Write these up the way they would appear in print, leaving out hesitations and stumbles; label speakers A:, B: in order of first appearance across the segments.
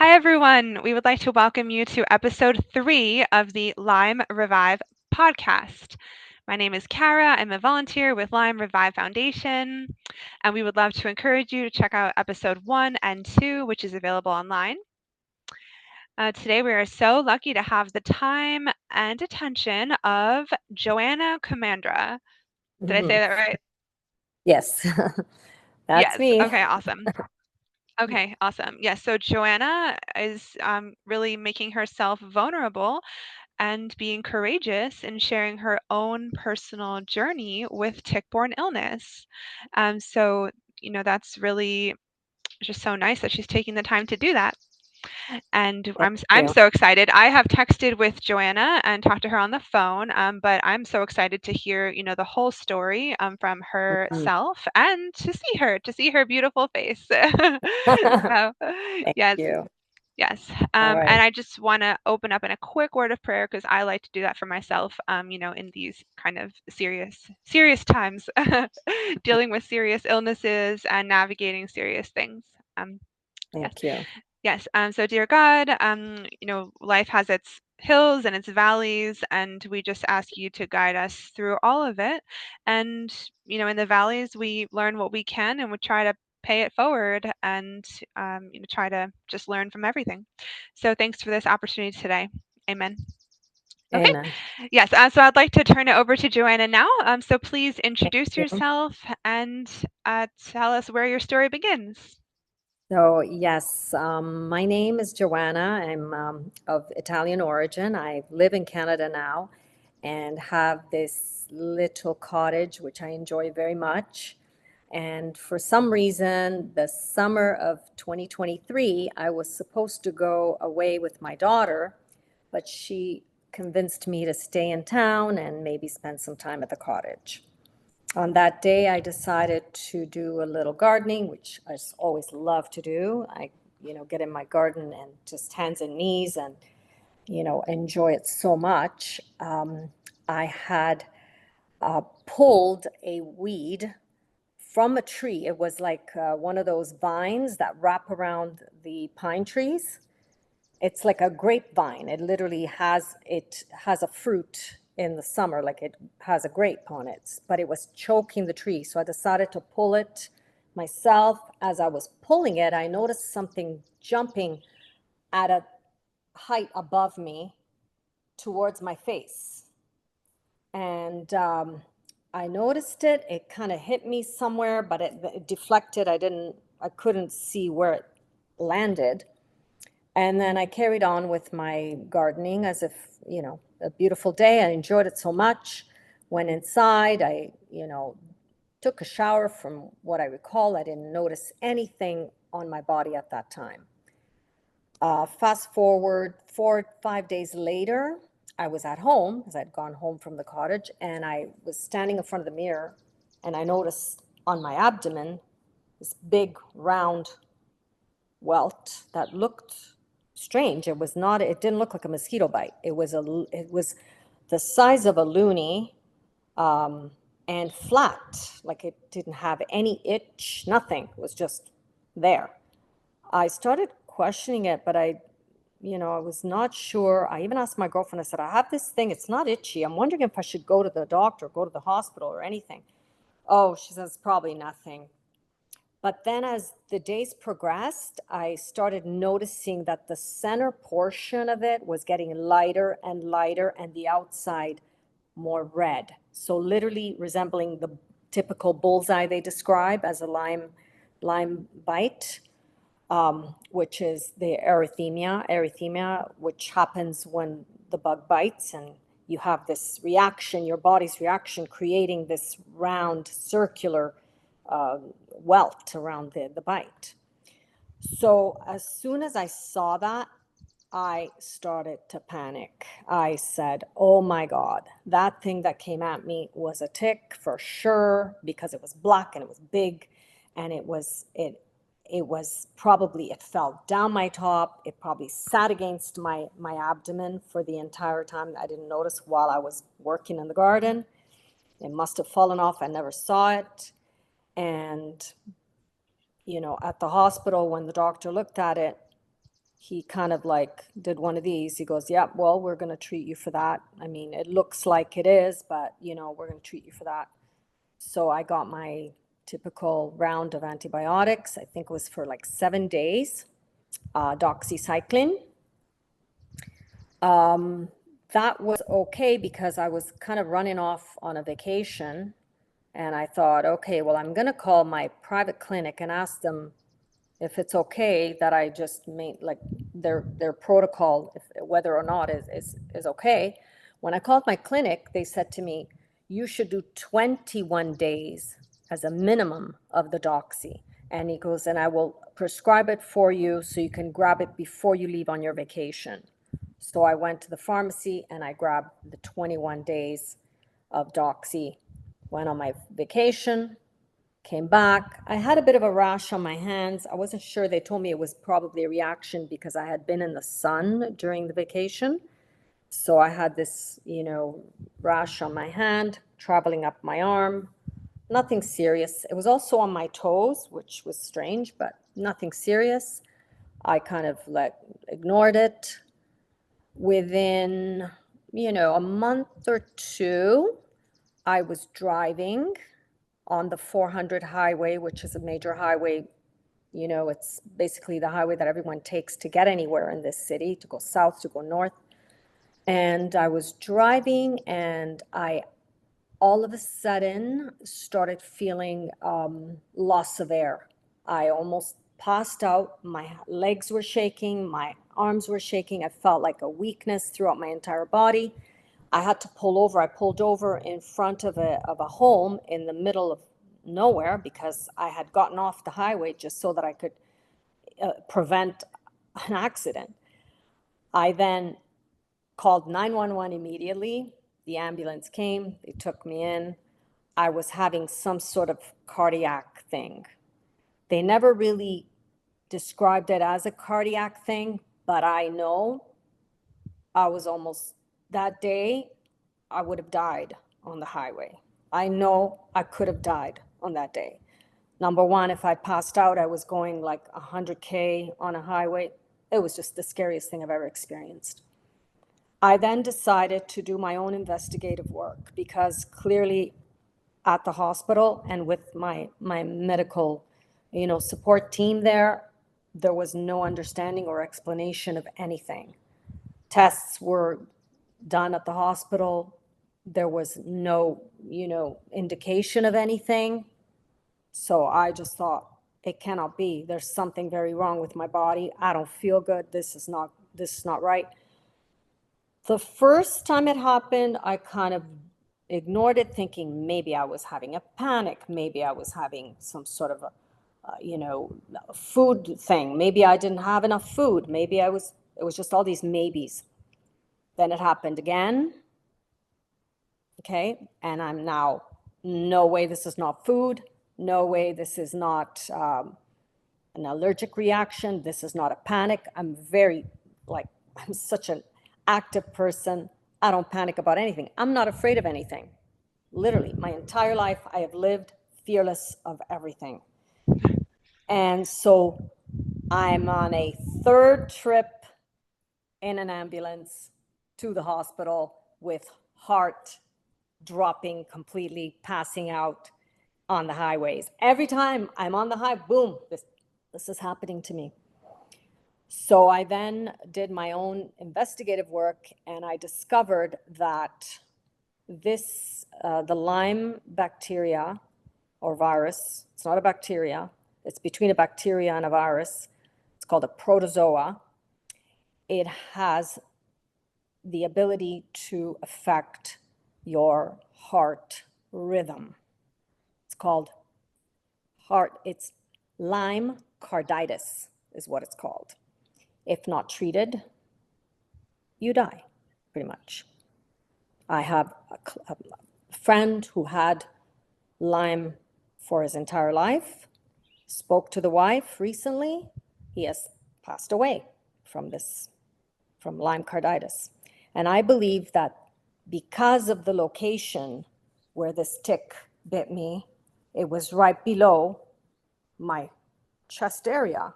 A: Hi, everyone. We would like to welcome you to episode 3 of the Lyme Revive podcast. My name is Kara. I'm a volunteer with Lyme Revive Foundation, and we would love to encourage you to check out episode 1 and 2, which is available online. Today, we are so lucky to have the time and attention of Joanna Cumandra. Did I say that right?
B: Yes, that's
A: Yes.
B: me.
A: Okay, awesome. Okay, awesome. Yes, so Joanna is really making herself vulnerable and being courageous in sharing her own personal journey with tick-borne illness. So, that's really just so nice that she's taking the time to do that. And
B: Thank
A: I'm
B: you.
A: so excited. I have texted with Joanna and talked to her on the phone, but I'm so excited to hear, the whole story from
B: Mm,
A: herself and to see her beautiful face. So,
B: Thank
A: yes,
B: you.
A: yes.
B: All
A: And
B: right.
A: I just want to open up in a quick word of prayer because I like to do that for myself, in these kind of serious times, dealing with serious illnesses and navigating serious things. Um, yes.
B: Thank you.
A: Yes. So, dear God, life has its hills and its valleys, and we just ask you to guide us through all of it. And, in the valleys, we learn what we can and we try to pay it forward and, try to just learn from everything. So, thanks for this opportunity today. Amen. Okay.
B: Amen.
A: Yes. So, I'd like to turn it over to Joanna now. So, please
B: Thank
A: introduce
B: you.
A: yourself and tell us where your story begins.
B: So, yes, my name is Joanna. I'm of Italian origin. I live in Canada now and have this little cottage, which I enjoy very much. And for some reason, the summer of 2023, I was supposed to go away with my daughter, but she convinced me to stay in town and maybe spend some time at the cottage. On that day, I decided to do a little gardening, which I always love to do. Get in my garden and just hands and knees and, enjoy it so much. I had pulled a weed from a tree. It was like one of those vines that wrap around the pine trees. It's like a grapevine. It has a fruit in the summer, like it has a grape on it, but it was choking the tree. So I decided to pull it myself. As I was pulling it, I noticed something jumping at a height above me towards my face. And I noticed it. It kind of hit me somewhere, but it deflected. I couldn't see where it landed. And then I carried on with my gardening as if, a beautiful day. I enjoyed it so much. Went inside. I took a shower. From what I recall, I didn't notice anything on my body at that time. Fast forward 4 or 5 days later, I was at home because I'd gone home from the cottage, and I was standing in front of the mirror, and I noticed on my abdomen this big round welt that looked strange. It didn't look like a mosquito bite. It was the size of a loony, and flat, like it didn't have any itch, nothing. It was just there. I started questioning it, but I was not sure. I even asked my girlfriend, I said, I have this thing. It's not itchy. I'm wondering if I should go to the doctor, go to the hospital or anything. Oh, she says, probably nothing. But then as the days progressed, I started noticing that the center portion of it was getting lighter and lighter, and the outside more red. So literally resembling the typical bullseye they describe as a Lyme bite, which is the erythema, which happens when the bug bites and you have this reaction, your body's reaction, creating this round circular welt around the bite. So as soon as I saw that, I started to panic. I said, oh my God, that thing that came at me was a tick for sure, because it was black and it was big, and it fell down my top. It probably sat against my abdomen for the entire time. I didn't notice while I was working in the garden. It must have fallen off. I never saw it. And at the hospital, when the doctor looked at it, he kind of like did one of these. He goes, yeah, well, we're going to treat you for that. I mean, it looks like it is, but we're going to treat you for that. So I got my typical round of antibiotics. I think it was for like 7 days, doxycycline. That was okay because I was kind of running off on a vacation, and I thought, okay, well, I'm going to call my private clinic and ask them if it's okay that I just made like their protocol, if, whether or not is okay. When I called my clinic, they said to me, you should do 21 days as a minimum of the doxy. And he goes, and I will prescribe it for you so you can grab it before you leave on your vacation. So I went to the pharmacy and I grabbed the 21 days of doxy, went on my vacation, came back. I had a bit of a rash on my hands. I wasn't sure. They told me it was probably a reaction because I had been in the sun during the vacation. So I had this, rash on my hand, traveling up my arm. Nothing serious. It was also on my toes, which was strange, but nothing serious. I kind of ignored it. Within, a month or two, I was driving on the 400 highway, which is a major highway. It's basically the highway that everyone takes to get anywhere in this city, to go south, to go north. And I was driving, and I all of a sudden started feeling loss of air. I almost passed out. My legs were shaking, my arms were shaking. I felt like a weakness throughout my entire body. I had to pull over. I pulled over in front of a home in the middle of nowhere because I had gotten off the highway just so that I could prevent an accident. I then called 911 immediately. The ambulance came, they took me in. I was having some sort of cardiac thing. They never really described it as a cardiac thing, but I know I was almost, that day, I would have died on the highway. I know I could have died on that day. Number one, if I passed out, I was going like 100K on a highway. It was just the scariest thing I've ever experienced. I then decided to do my own investigative work because clearly at the hospital and with my medical, support team there was no understanding or explanation of anything. Tests were done at the hospital. There was no, indication of anything. So I just thought, it cannot be. There's something very wrong with my body. I don't feel good. This is not right. The first time it happened, I kind of ignored it, thinking maybe I was having a panic, maybe I was having some sort of a food thing. Maybe I didn't have enough food. Maybe it was just all these maybes. Then it happened again. Okay. And I'm now, no way, this is not food. No way, this is not an allergic reaction. This is not a panic. I'm such an active person. I don't panic about anything. I'm not afraid of anything. Literally, my entire life, I have lived fearless of everything. And so I'm on a third trip in an ambulance to the hospital with heart dropping completely, passing out on the highways. Every time I'm on the highway, boom, this is happening to me. So I then did my own investigative work, and I discovered that the Lyme bacteria or virus, it's not a bacteria, it's between a bacteria and a virus. It's called a protozoa. It has the ability to affect your heart rhythm. It's Lyme carditis is what it's called. If not treated, you die, pretty much. I have a friend who had Lyme for his entire life, spoke to the wife recently. He has passed away from Lyme carditis. And I believe that because of the location where this tick bit me, it was right below my chest area.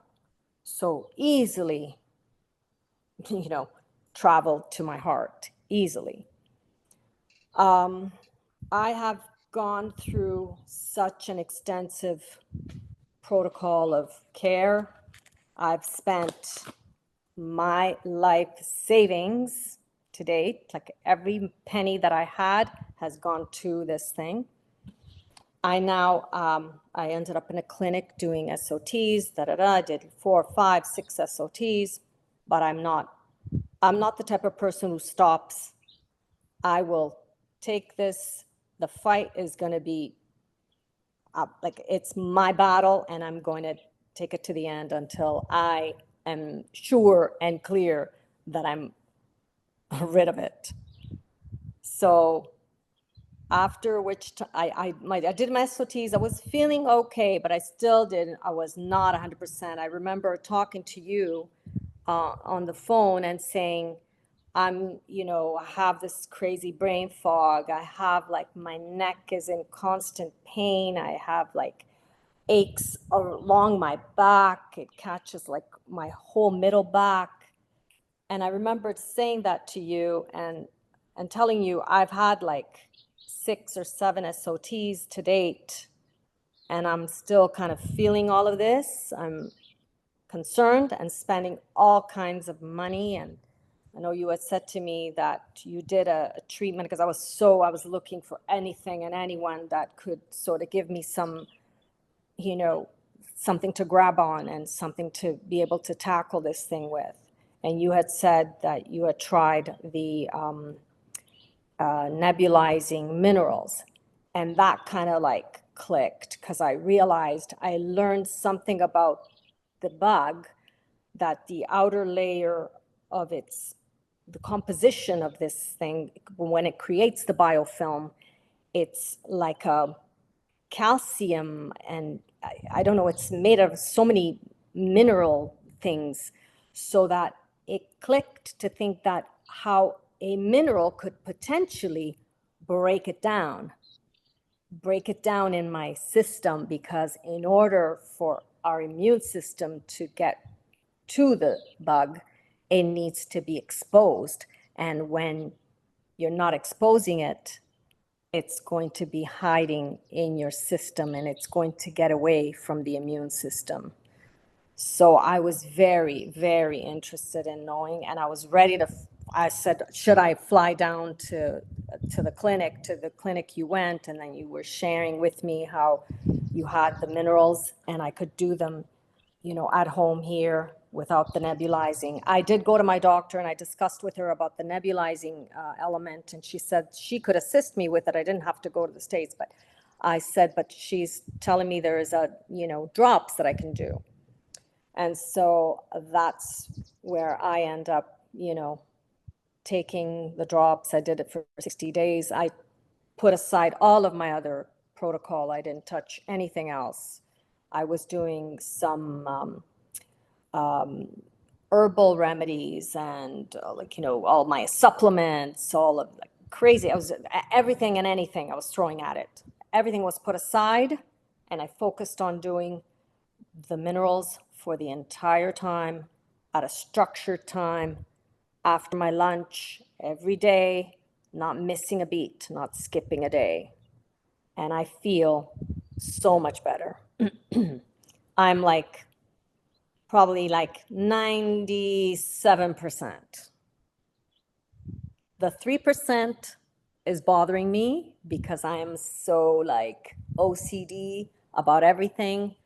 B: So easily you know, travel to my heart easily. Um, I have gone through such an extensive protocol of care. I've spent my life savings to date, like every penny that I had has gone to this thing. I ended up in a clinic doing SOTs, I did 4, 5, 6 SOTs, but I'm not the type of person who stops. I will take this. The fight is going to be like it's my battle, and I'm going to take it to the end until I am sure and clear that I'm rid of it. So after which I did my SOTs. I was feeling okay, but I was not 100%. I remember talking to you on the phone and saying, I have this crazy brain fog. I have like my neck is in constant pain. I have like aches along my back. It catches like my whole middle back. And I remembered saying that to you and telling you I've had like 6 or 7 SOTs to date, and I'm still kind of feeling all of this. I'm concerned and spending all kinds of money. And I know you had said to me that you did a treatment because I was looking for anything and anyone that could sort of give me some, you know, something to grab on and something to be able to tackle this thing with. And you had said that you had tried the nebulizing minerals. And that kind of like clicked because I realized I learned something about the bug, that the outer layer of the composition of this thing, when it creates the biofilm, it's like a calcium, and I don't know, it's made of so many mineral things, so that it clicked to think that how a mineral could potentially break it down in my system, because in order for our immune system to get to the bug, it needs to be exposed. And when you're not exposing it, it's going to be hiding in your system and it's going to get away from the immune system. So I was very, very interested in knowing, and I was ready to. I said, should I fly down to the clinic? To the clinic you went, and then you were sharing with me how you had the minerals, and I could do them, at home here without the nebulizing. I did go to my doctor and I discussed with her about the nebulizing element, and she said she could assist me with it. I didn't have to go to the States, but I said, but she's telling me there is drops that I can do. And so that's where I end up, taking the drops. I did it for 60 days. I put aside all of my other protocol. I didn't touch anything else. I was doing some herbal remedies and all my supplements, all of like crazy. I was everything and anything I was throwing at it. Everything was put aside, and I focused on doing the minerals for the entire time, at a structured time, after my lunch, every day, not missing a beat, not skipping a day. And I feel so much better. I'm like probably like 97%. The 3% is bothering me because I am so like OCD about everything.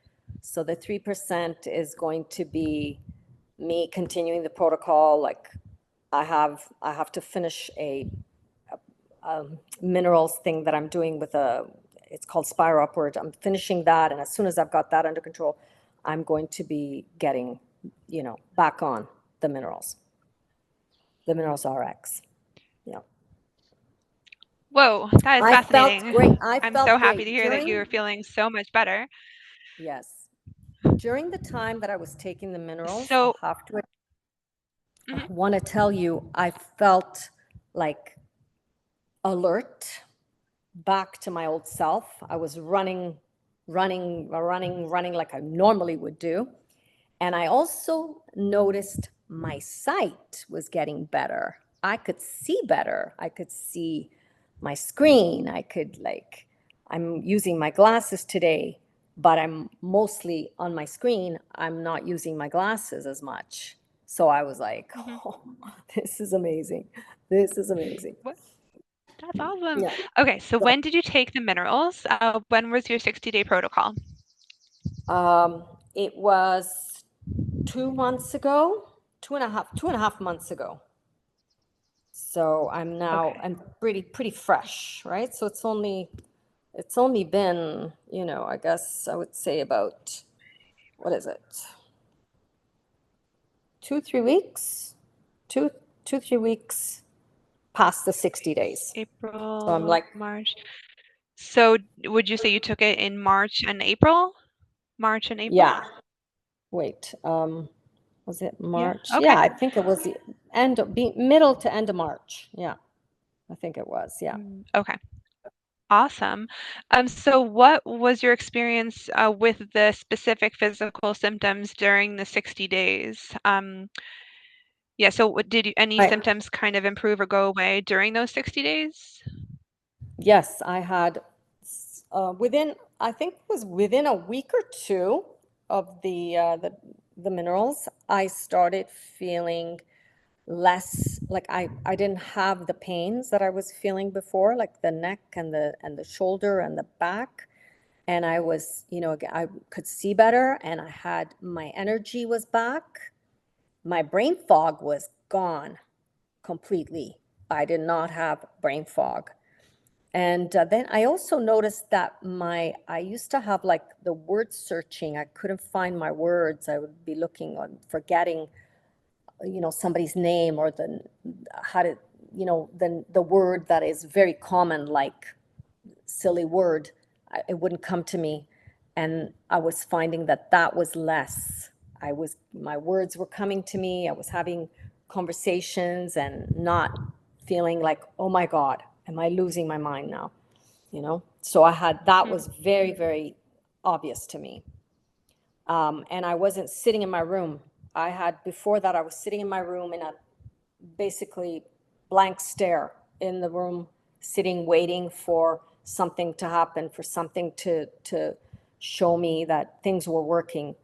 B: So the 3% is going to be me continuing the protocol. Like I have to finish a minerals thing that I'm doing it's called Spire Upward. I'm finishing that, and as soon as I've got that under control, I'm going to be getting, back on the minerals RX. Yeah.
A: Whoa, that is
B: I felt great.
A: fascinating.
B: I
A: I'm so
B: felt
A: happy to
B: great
A: hear that you're feeling so much better.
B: yes. During the time that I was taking the minerals,
A: So,
B: I
A: mhm.
B: want to tell you, I felt like alert, back to my old self. I was running like I normally would do. And I also noticed my sight was getting better. I could see better. I could see my screen. I could, like, I'm using my glasses today, but I'm mostly on my screen. I'm not using my glasses as much. So I was like,
A: Hmm.
B: oh, this is amazing. This is amazing.
A: What? That's awesome.
B: Yeah.
A: Okay, so
B: So,
A: when did you take the minerals? When was your 60-day protocol?
B: it was 2 months ago, 2.5 months ago. So
A: Okay.
B: I'm pretty fresh, right? So it's only been, I guess I would say about, what is it? 2, 3 weeks, two, 3 weeks past the 60 days. So I'm
A: April,
B: like,
A: March. So would you say you took it in March and April? March and April?
B: yeah, wait, was it
A: Yeah.
B: March? Yeah,
A: Okay.
B: I think it was the middle to end of March. Yeah, I think it was. Yeah.
A: Okay. Awesome. So what was your experience with the specific physical symptoms during the 60 days? Yeah, so any
B: I,
A: symptoms kind of improve or go away during those 60 days?
B: yes, I had I think it was within a week or two of the minerals, I started feeling less like I didn't have the pains that I was feeling before, like the neck and the shoulder and the back. And I was, I could see better, and I had my energy was back. My brain fog was gone completely. I did not have brain fog. And then I also noticed that I used to have like the word searching. I couldn't find my words. I would be looking on, forgetting, somebody's name, or how to, the word that is very common, like silly word. It wouldn't come to me. And I was finding that that was less. My words were coming to me. I was having conversations and not feeling like, oh my God, am I losing my mind now? So that
A: Mm.
B: was very, very obvious to me. And I wasn't sitting in my room. Before that, I was sitting in my room in a basically blank stare in the room, sitting, waiting for something to happen, for something to show me that things were working.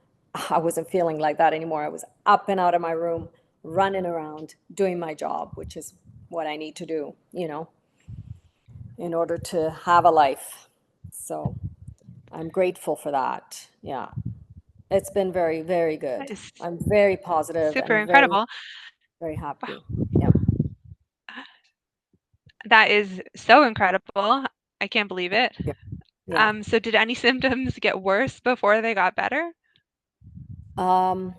B: I wasn't feeling like that anymore. I was up and out of my room, running around, doing my job, which is what I need to do, in order to have a life. So I'm grateful for that. Yeah. It's been very, very
A: That
B: good.
A: is
B: I'm very positive
A: super
B: and very,
A: incredible.
B: very
A: Wow.
B: happy. Yep.
A: That is so incredible. I can't believe it.
B: Yeah. Yeah.
A: So did any symptoms get worse before they got better?
B: Um,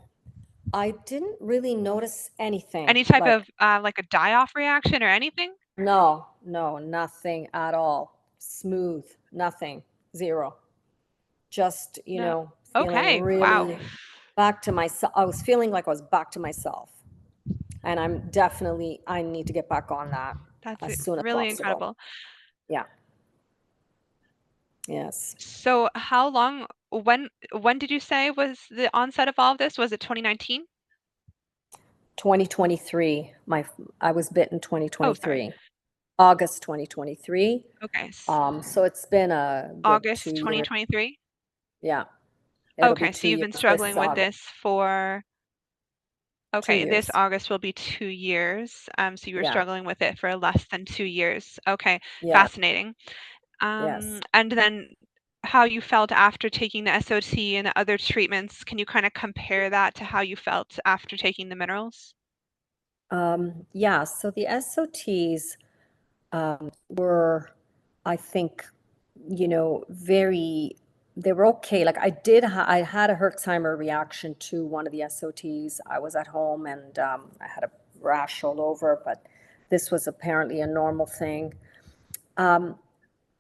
B: I didn't really notice anything.
A: Any type
B: Like,
A: of like a die-off reaction or anything?
B: no, no, nothing at all. Smooth, nothing, zero. Just,
A: No.
B: feeling
A: Okay. Wow.
B: really back to myself. I was feeling like I was back to myself. And I need to get back on that
A: That's
B: as soon as
A: really
B: possible.
A: incredible.
B: Yeah. Yes.
A: So how long when did you say was the onset of all of this? Was it 2019?
B: 2023. I was bitten
A: Oh, sorry.
B: 2023, August 2023.
A: Okay.
B: So it's been a good
A: August
B: 2 years.
A: 2023.
B: Yeah, it'll be
A: Okay, so
B: two
A: you've been
B: years this
A: struggling with
B: August.
A: this for,
B: Two
A: okay, this
B: years.
A: August will be 2 years. So you were
B: Yeah,
A: struggling with it for less than 2 years. Okay,
B: yeah,
A: fascinating.
B: yes.
A: And then how you felt after taking the SOT and the other treatments, can you kind of compare that to how you felt after taking the minerals?
B: Yeah, so the SOTs were, I think, they were okay. Like I had a Herxheimer reaction to one of the SOTs. I was at home, and I had a rash all over, but this was apparently a normal thing.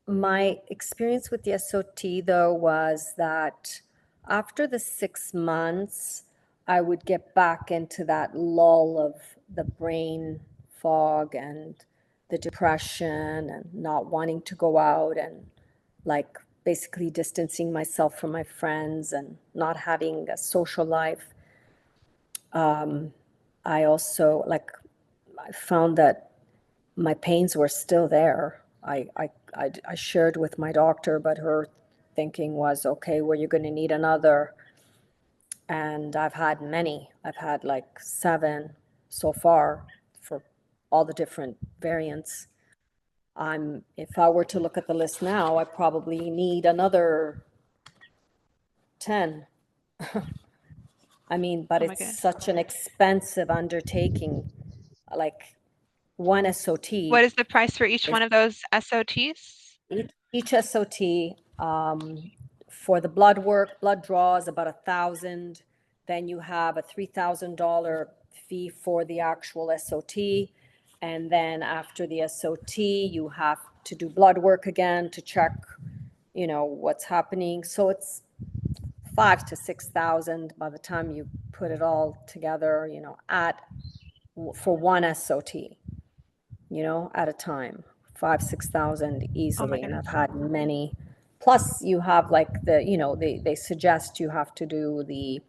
B: My experience with the SOT, though, was that after the 6 months, I would get back into that lull of the brain fog and the depression and not wanting to go out, and like basically distancing myself from my friends and not having a social life. I also, like, I found that my pains were still there. I shared with my doctor, but her thinking was, okay, well, you're going to need another. And I've had many. I've had like 7 so far for all the different variants. If I were to look at the list now, I probably need another 10. I mean, but
A: Oh my
B: it's
A: goodness.
B: such an expensive undertaking. Like one
A: What
B: SOT
A: is the price for each
B: is
A: one of those SOTs?
B: each SOT, for the blood work, blood draw is about 1,000. Then you have a $3,000 fee for the actual SOT. And then after the SOT, you have to do blood work again to check, what's happening. So it's 5 to 6,000 by the time you put it all together, for one SOT, at a time, 5, 6,000
A: Oh my
B: easily. And I've
A: goodness.
B: had many. Plus, you have like they suggest you have to do the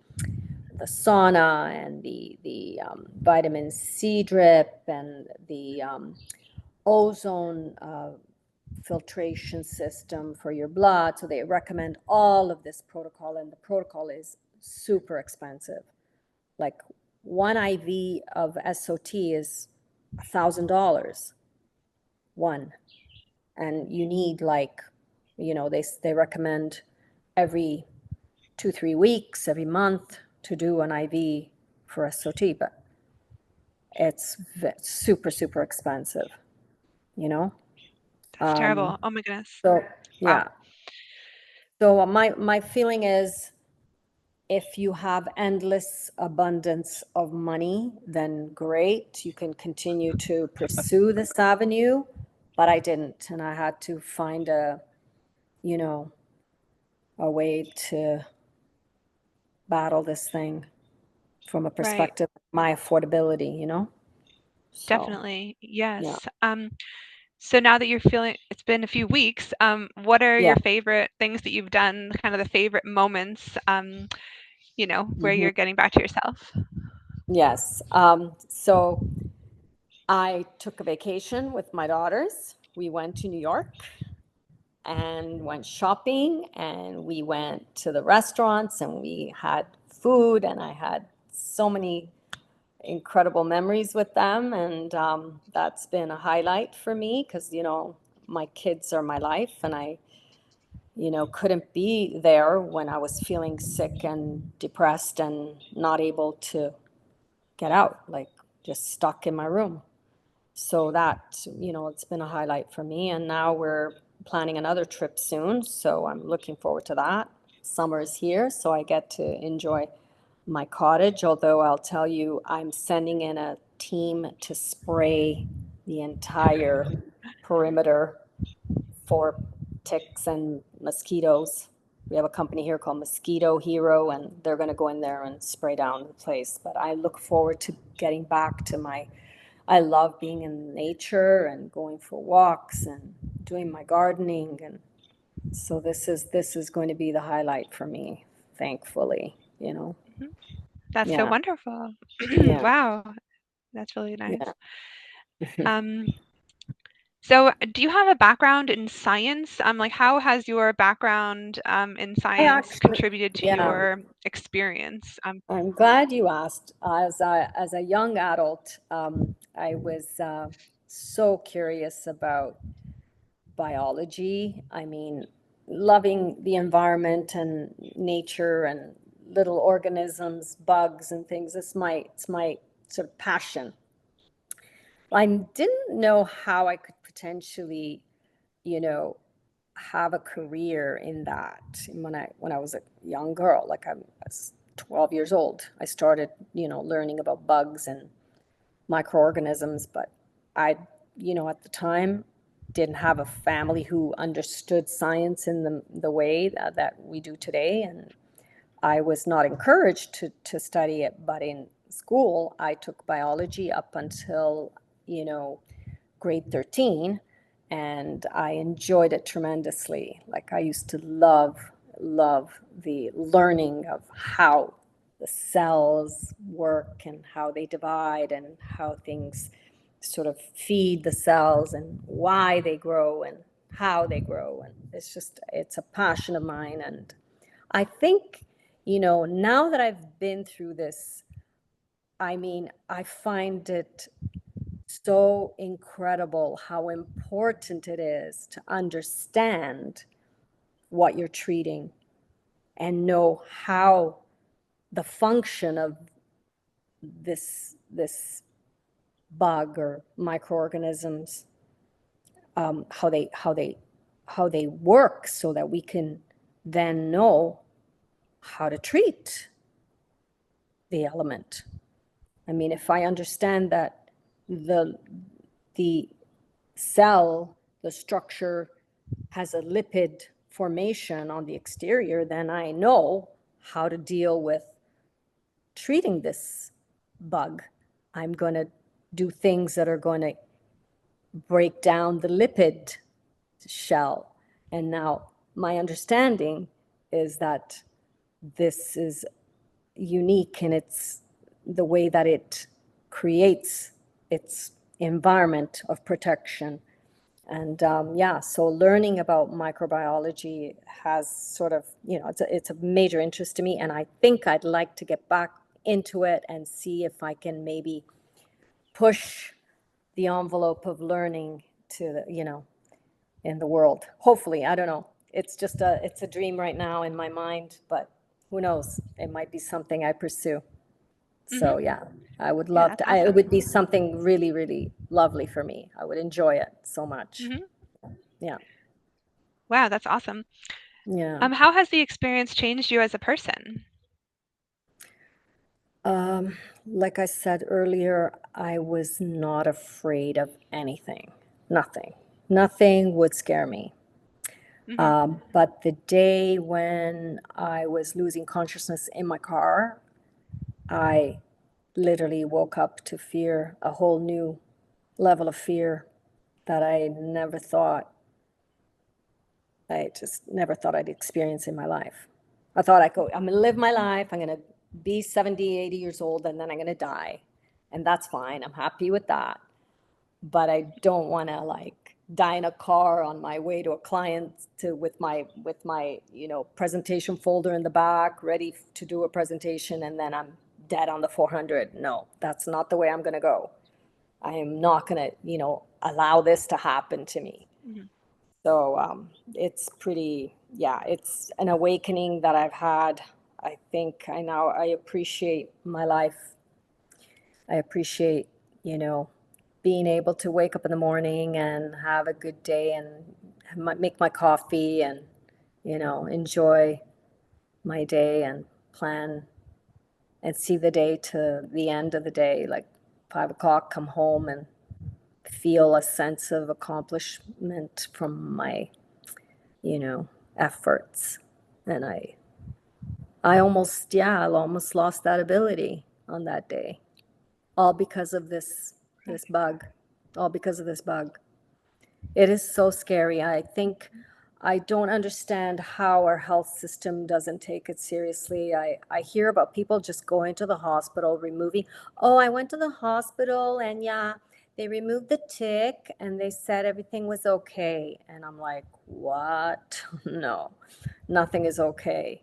B: sauna and the vitamin C drip and the ozone filtration system for your blood. So they recommend all of this protocol, and the protocol is super expensive. Like one IV of SOT is $1,000 one, and you need like, they recommend every 2, 3 weeks, every month to do an IV for SOT, but it's super, super expensive, you know?
A: That's terrible. Oh my goodness.
B: So,
A: Wow.
B: yeah. So my feeling is if you have endless abundance of money, then great. You can continue to pursue this avenue, but I didn't, and I had to find you know, a way to battle this thing from a
A: Right.
B: perspective of my affordability. So,
A: Definitely.
B: yeah.
A: Yes. So now that you're feeling, it's been a few weeks, what are your
B: Yeah.
A: favorite things that you've done, kind of the favorite moments, where
B: Hmm.
A: you're getting back to yourself?
B: Yes. So I took a vacation with my daughters. We went to New York and went shopping, and we went to the restaurants, and we had food, and I had so many incredible memories with them. And that's been a highlight for me because, my kids are my life, and I, couldn't be there when I was feeling sick and depressed and not able to get out, like just stuck in my room. So that, it's been a highlight for me. And now we're planning another trip soon. So I'm looking forward to that. Summer is here, so I get to enjoy my cottage. Although I'll tell you, I'm sending in a team to spray the entire perimeter for ticks and mosquitoes. We have a company here called Mosquito Hero, and they're going to go in there and spray down the place. But I look forward to getting back to I love being in nature and going for walks and doing my gardening. And so this is going to be the highlight for me, thankfully.
A: Mhm. That's so
B: Yeah,
A: wonderful.
B: yeah,
A: Wow, that's really nice.
B: yeah.
A: Um, so do you have a background in science? Like, how has your background in
B: I
A: science
B: actually,
A: contributed to
B: yeah,
A: your experience?
B: I'm glad you asked. As a young adult, I was so curious about biology. I mean, loving the environment and nature and little organisms, bugs and things. It's my sort of passion. I didn't know how I could potentially, you know, have a career in that when I was a young girl. Like I was 12 years old. I started, learning about bugs and microorganisms, but I, at the time didn't have a family who understood science in the way that we do today. And I was not encouraged to study it, but in school, I took biology up until, you know, grade 13, and I enjoyed it tremendously. Like I used to love the learning of how. the cells work and how they divide and how things sort of feed the cells and why they grow and how they grow. And it's a passion of mine. And I think, now that I've been through this, I mean, I find it so incredible how important it is to understand what you're treating and know how the function of this bug or microorganisms, how they work, so that we can then know how to treat the element. I mean, if I understand that the cell, the structure, has a lipid formation on the exterior, then I know how to deal with treating this bug. I'm going to do things that are going to break down the lipid shell. And now my understanding is that this is unique in the way that it creates its environment of protection. And yeah, so learning about microbiology has sort of, it's a major interest to me. And I think I'd like to get back into it and see if I can maybe push the envelope of learning to in the world. Hopefully, I don't know. It's a dream right now in my mind, but who knows? It might be something I pursue.
A: Mhm.
B: So yeah, I would
A: Yeah,
B: love
A: that's
B: to. It
A: awesome.
B: would be something really, really lovely for me. I would enjoy it so much.
A: Mhm.
B: Yeah,
A: Wow, that's awesome.
B: yeah.
A: How has the experience changed you as a person?
B: Um, like I said earlier, I was not afraid of anything. Nothing. Nothing would scare me.
A: Mhm.
B: But the day when I was losing consciousness in my car, I literally woke up to fear, a whole new level of fear that I just never thought I'd experience in my life. I thought I'm going to live my life. I'm going to be 70, 80 years old, and then I'm going to die. And that's fine. I'm happy with that. But I don't want to like die in a car on my way to a client with my presentation folder in the back, ready to do a presentation, and then I'm dead on the 400. No, that's not the way I'm going to go. I am not going to, allow this to happen to me.
A: Mhm.
B: So it's pretty, yeah, it's an awakening that I've had. I think I appreciate my life. I appreciate, you know, being able to wake up in the morning and have a good day and make my coffee and, enjoy my day and plan and see the day to the end of the day, like 5 o'clock, come home and feel a sense of accomplishment from my, you know, efforts. And I almost lost that ability on that day, all because of this bug, all because of this bug. It is so scary. I think I don't understand how our health system doesn't take it seriously. I hear about people just going to the hospital, removing, oh, I went to the hospital and yeah, they removed the tick and they said everything was okay. And I'm like, what? No, nothing is okay.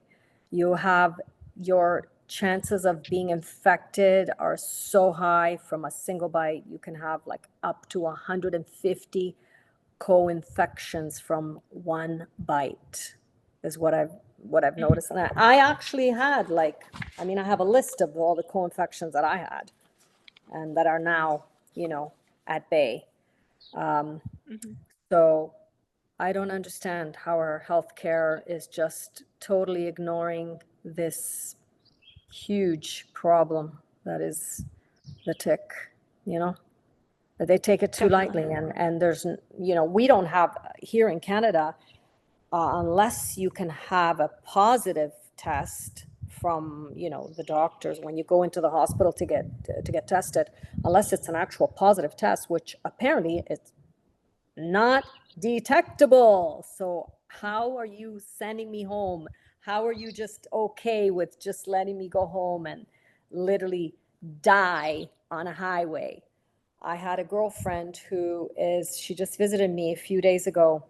B: You have your chances of being infected are so high from a single bite. You can have like up to 150 co-infections from one bite is what I've
A: Mhm.
B: noticed. And I actually had I have a list of all the co-infections that I had and that are now, at bay.
A: Mhm.
B: So I don't understand how our healthcare is just totally ignoring this huge problem that is the tick, you know? That they take it too lightly.
A: Definitely.
B: And there's, we don't have here in Canada, unless you can have a positive test from, the doctors when you go into the hospital to get tested, unless it's an actual positive test, which apparently it's not detectable. So how are you sending me home How are you just okay with just letting me go home and literally die on a highway? I had a girlfriend she just visited me a few days ago.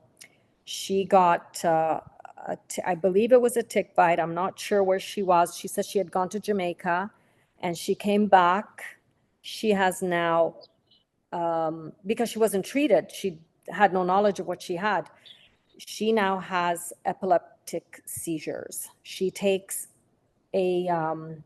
B: She got, I believe it was a tick bite. I'm not sure where she was. She said she had gone to Jamaica and she came back. She has now, because she wasn't treated, she had no knowledge of what she had. She now has epileptic seizures. A, um,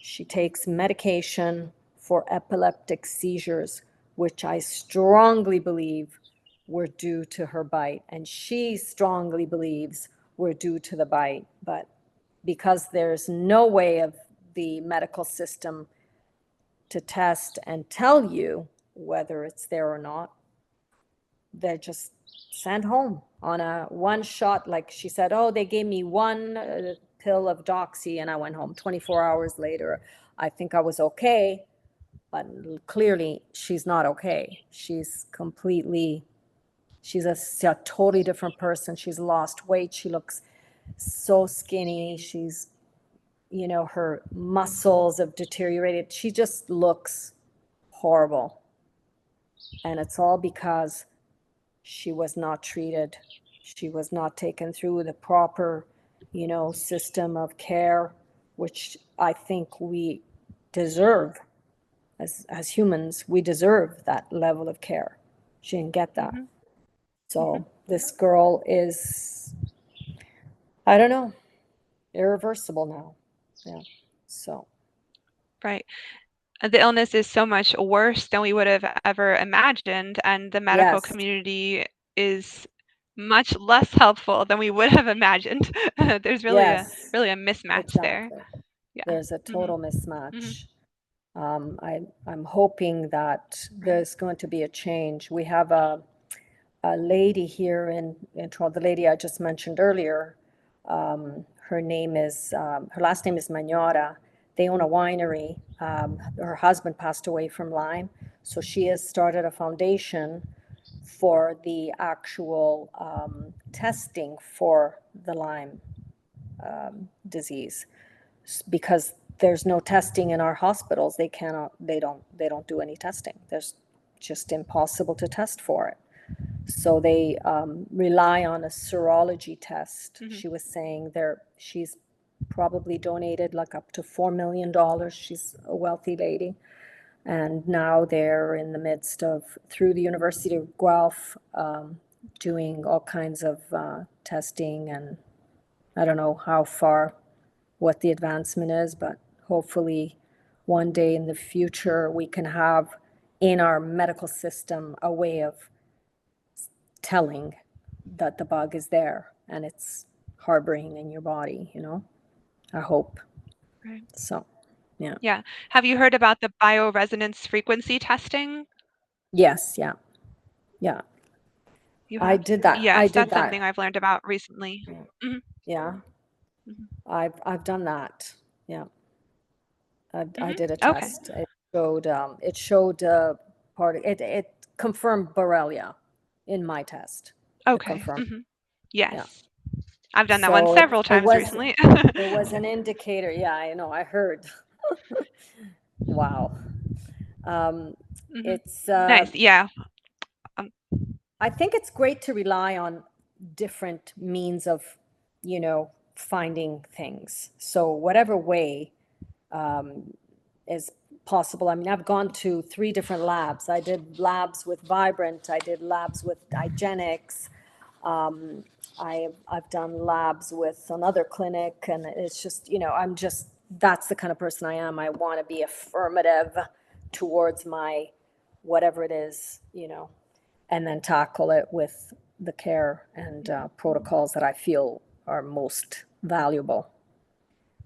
B: she takes medication for epileptic seizures, which I strongly believe were due to her bite. And she strongly believes were due to the bite. But because there's no way of the medical system to test and tell you whether it's there or not, they're just sent home on a one shot. Like she said, oh, they gave me one pill of doxy and I went home. 24 hours later, I think I was okay, but clearly she's not okay. She's a totally different person. She's lost weight. She looks so skinny. Her muscles have deteriorated. She just looks horrible. And it's all because she was not treated. She was not taken through the proper, system of care, which I think we deserve as humans. We deserve that level of care. She didn't get that.
A: Mhm. Mhm.
B: So this girl is, I don't know, irreversible now. Yeah. So,
A: Right. The illness is so much worse than we would have ever imagined, and the medical
B: yes,
A: community is much less helpful than we would have imagined. There's
B: yes,
A: really a mismatch there.
B: exactly.
A: Yeah.
B: There's a
A: Mhm.
B: total
A: Mhm.
B: mismatch. I'm hoping that
A: Right.
B: there's going to be a change. We have a lady here in Toronto, the lady I just mentioned earlier. Her last name is Magnora. They own a winery. Her husband passed away from Lyme, so she has started a foundation for the actual testing for the Lyme disease, because there's no testing in our hospitals. They don't do any testing. There's just impossible to test for it. So they rely on a serology test.
A: Mhm.
B: She was saying she's probably donated like up to $4 million. She's a wealthy lady. And now they're in the midst of, through the University of Guelph, doing all kinds of testing. And I don't know how far, what the advancement is, but hopefully one day in the future we can have in our medical system a way of telling that the bug is there and it's harboring in your body. I hope.
A: Right.
B: So, yeah.
A: Yeah. Have you heard about the bioresonance frequency testing?
B: Yes, yeah, yeah.
A: You
B: I
A: have?
B: did that. I
A: Yes,
B: did
A: that's something
B: that.
A: I've learned about recently. Mhm.
B: Yeah,
A: Mhm.
B: I've done that. Yeah, I
A: Mhm.
B: did a
A: Okay.
B: test. It showed it confirmed Borrelia in my test. It
A: Okay.
B: confirmed.
A: Mhm.
B: Yeah.
A: Yes. I've done that one
B: So
A: several
B: it
A: times
B: was
A: recently.
B: it was an indicator. Yeah, I know. I heard. Wow. Um,
A: Mhm.
B: it's
A: Nice. Yeah. Um,
B: I think it's great to rely on different means of, finding things. So whatever way is possible. I mean, I've gone to 3 different labs. I did labs with Vibrant. I did labs with Digenics. I've done labs with another clinic, and it's just, that's the kind of person I am. I want to be affirmative towards my whatever it is, and then tackle it with the care and protocols that I feel are most valuable.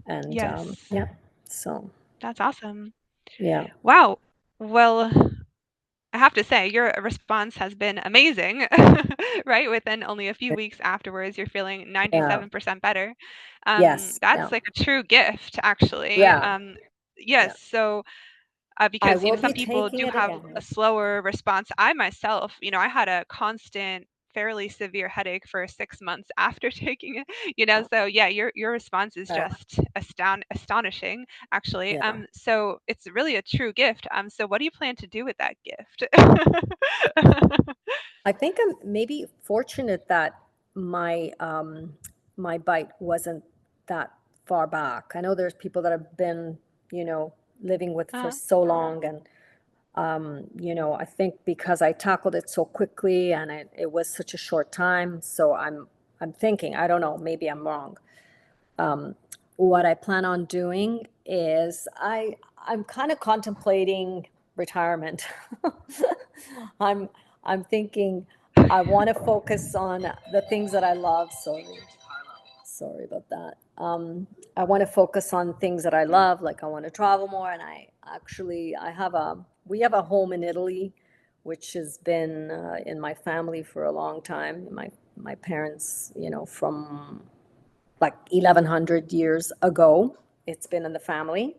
B: And
A: yes.
B: yeah, so
A: That's awesome.
B: yeah,
A: Wow. Well, I have to say, your response has been amazing, right? Within only a few weeks afterwards, you're feeling
B: yeah,
A: 97% better.
B: yes, yeah,
A: That's like a true gift, actually.
B: yeah, yeah.
A: Yes. So,
B: I
A: because
B: will
A: some
B: be
A: people
B: taking
A: do
B: it
A: have
B: again.
A: a slower response. I myself, I had a constant fairly severe headache for 6 months after taking it. So yeah, your response is
B: Uh,
A: just astonishing, actually.
B: yeah.
A: So it's really a true gift. So what do you plan to do with that gift?
B: I think I'm maybe fortunate that my my bite wasn't that far back. I know there's people that have been, you know, living with for
A: uh,
B: so long, and I think because I tackled it so quickly and it was such a short time, so I'm thinking, I don't know, maybe I'm wrong. What I plan on doing is I'm kind of contemplating retirement. I'm I'm thinking I want to focus on the things that I love. Sorry about that. I want to focus on things that I love, like I want to travel more. And I have we have a home in Italy, which has been in my family for a long time. My parents, from like 1100 years ago, it's been in the family.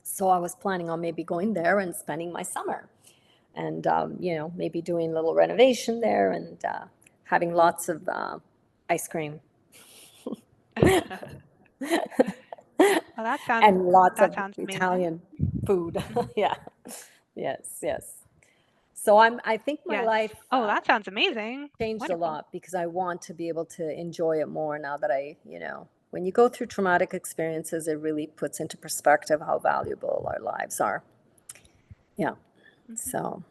B: So I was planning on maybe going there and spending my summer, and maybe doing a little renovation there, and having lots of ice cream
A: well, that sounds
B: and lots
A: that
B: of
A: sounds amazing.
B: Italian food.
A: Mhm.
B: Yeah, yes, yes. So I think my
A: Yes.
B: life
A: Oh, that sounds amazing.
B: changed a
A: Wonderful.
B: lot because I want to be able to enjoy it more now that when you go through traumatic experiences, it really puts into perspective how valuable our lives are. Yeah.
A: Mhm.
B: So,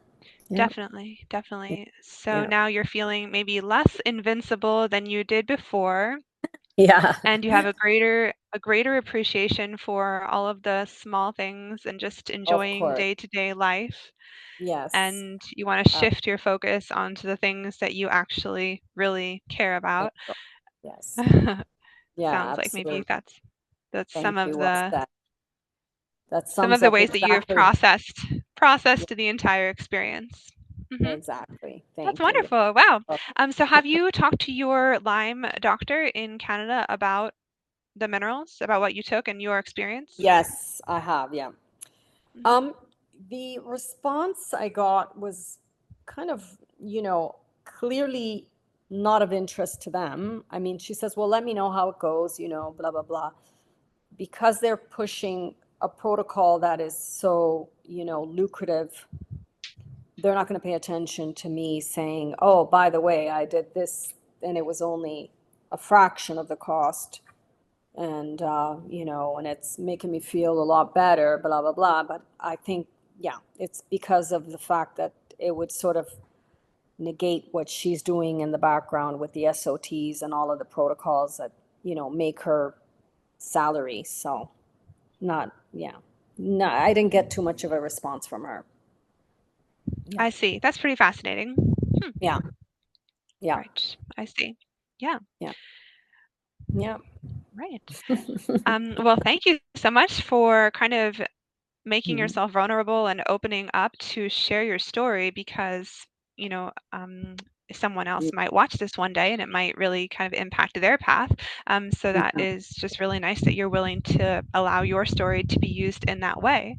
B: yeah,
A: Definitely, definitely. So
B: yeah,
A: now you're feeling maybe less invincible than you did before,
B: yeah,
A: and you have a greater appreciation for all of the small things and just
B: of
A: enjoying
B: course.
A: day-to-day life.
B: Yes.
A: And you want to
B: Uh,
A: shift your focus onto the things that you actually really care about.
B: yes. Yeah,
A: Sounds like maybe
B: absolutely.
A: that's some
B: Thank
A: of
B: you. Well
A: the
B: said. That
A: some of
B: sums
A: the
B: up
A: ways that you have
B: exactly. Yeah,
A: processed the entire experience. Hmm.
B: exactly.
A: That's
B: Thank you.
A: wonderful. Wow.
B: Well,
A: So have you talked to your Lyme doctor in Canada about the minerals, about what you took and your experience?
B: yes, I have. Yeah.
A: Hmm.
B: Um, the response I got was kind of, clearly not of interest to them. I mean, she says, well, let me know how it goes, blah, blah, blah. Because they're pushing a protocol that is so, lucrative, they're not going to pay attention to me saying, oh, by the way, I did this and it was only a fraction of the cost. And it's making me feel a lot better, blah, blah, blah. But I think, yeah, it's because of the fact that it would sort of negate what she's doing in the background with the SOTs and all of the protocols that, make her salary. So, not, yeah. No, I didn't get too much of a response from her. Yeah.
A: I see. That's pretty fascinating. Hmm.
B: Yeah. Yeah.
A: Right. I see. Yeah.
B: Yeah. Yeah.
A: Right. Well, thank you so much for kind of making
B: Mhm.
A: yourself vulnerable and opening up to share your story because, you know, um, someone else might watch this one day and it might really kind of impact their path. So that
B: Yeah.
A: is just really nice that you're willing to allow your story to be used in that way.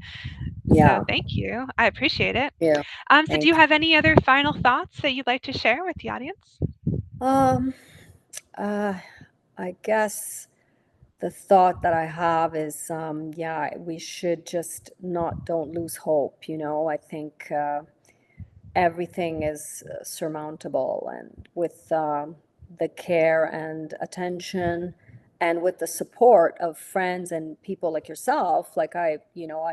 A: So
B: Yeah.
A: thank you. I appreciate it.
B: Yeah.
A: So do you
B: Thank
A: have any other final thoughts that you'd like to share with the audience?
B: you. Uh, I guess the thought that I have is, yeah, we should just not, don't lose hope. I think everything is surmountable, and with the care and attention, and with the support of friends and people like yourself, like I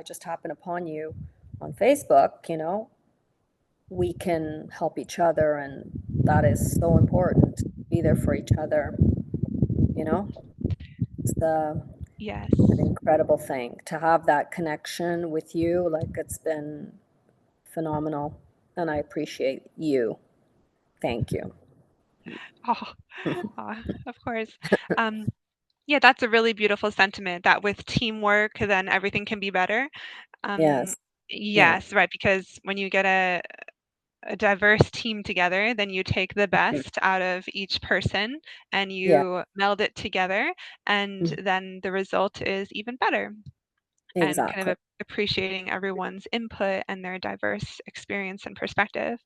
B: just happened upon you on Facebook, we can help each other, and that is so important. Be there for each other, you know? It's
A: Yes.
B: an incredible thing to have that connection with you. Like, it's been phenomenal, and I appreciate you. Thank you.
A: Oh, of course. Um, yeah, that's a really beautiful sentiment that with teamwork, then everything can be better. Um,
B: Yes. Yeah.
A: yes, right, because when you get a diverse team together, then you take the
B: Mhm.
A: best out of each person and
B: Yeah.
A: you meld it together, and
B: Mhm.
A: then the result is even better. and kind
B: Exactly.
A: of appreciating everyone's input and their diverse experience and perspective.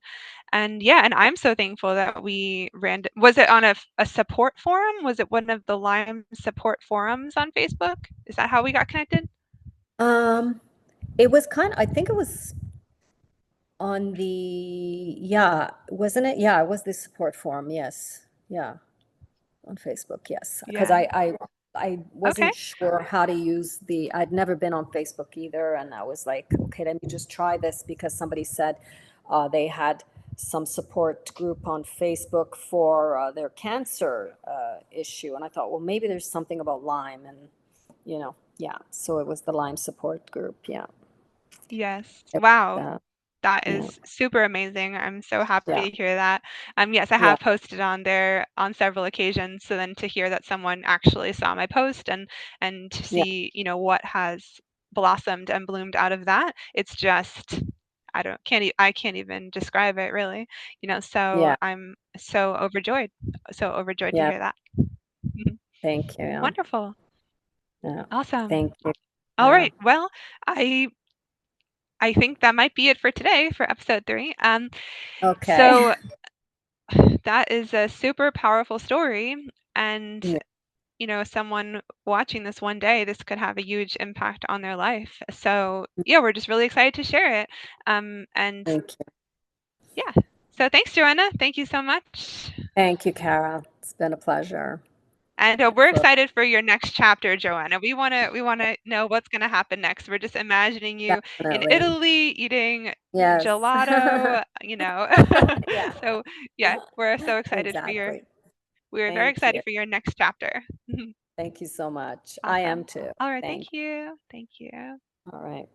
A: And yeah, and I'm so thankful that we ran. Was it on a support forum? Was it one of the Lyme support forums on Facebook? Is that how we got connected?
B: Um, it was kind of, I think it was on the, yeah, wasn't it? Yeah, it was the support forum. Yes. Yeah. On Facebook, yes. Because
A: Yeah.
B: I
A: Okay.
B: wasn't sure how to use I'd never been on Facebook either. And I was like, okay, let me just try this because somebody said they had some support group on Facebook for their cancer issue. And I thought, well, maybe there's something about Lyme. And, yeah. So it was the Lyme support group. Yeah.
A: Yes.
B: It,
A: Wow.
B: uh,
A: That
B: yeah.
A: is super amazing. I'm so happy
B: Yeah.
A: to hear that. Yes, I
B: Yeah.
A: have posted on there on several occasions. So then to hear that someone actually saw my post and to
B: Yeah.
A: see, what has blossomed and bloomed out of that, it's just I can't even describe it really. So
B: Yeah.
A: I'm so overjoyed to
B: Yeah.
A: hear that.
B: Thank you. Yeah.
A: Wonderful.
B: Yeah.
A: Awesome.
B: Thank you.
A: All
B: Yeah.
A: right. Well, I I think that might be it for today for episode 3.
B: Okay.
A: So that is a super powerful story. And,
B: Yeah.
A: someone watching this one day, this could have a huge impact on their life. So, yeah, we're just really excited to share it. And
B: Thank you.
A: yeah. So thanks, Joanna. Thank you so much.
B: Thank you, Kara. It's been a pleasure.
A: And we're
B: For
A: excited for your next chapter, Joanna. We want to know what's going to happen next. We're just imagining you in
B: definitely.
A: Italy eating
B: Yes.
A: gelato.
B: Yeah.
A: So, yeah, we're so excited for your
B: Exactly.
A: we're very
B: Thank you.
A: excited for your next chapter.
B: Thank you so much. I am
A: Awesome.
B: too.
A: All right,
B: Thank
A: thank you. Thank you.
B: you. All right.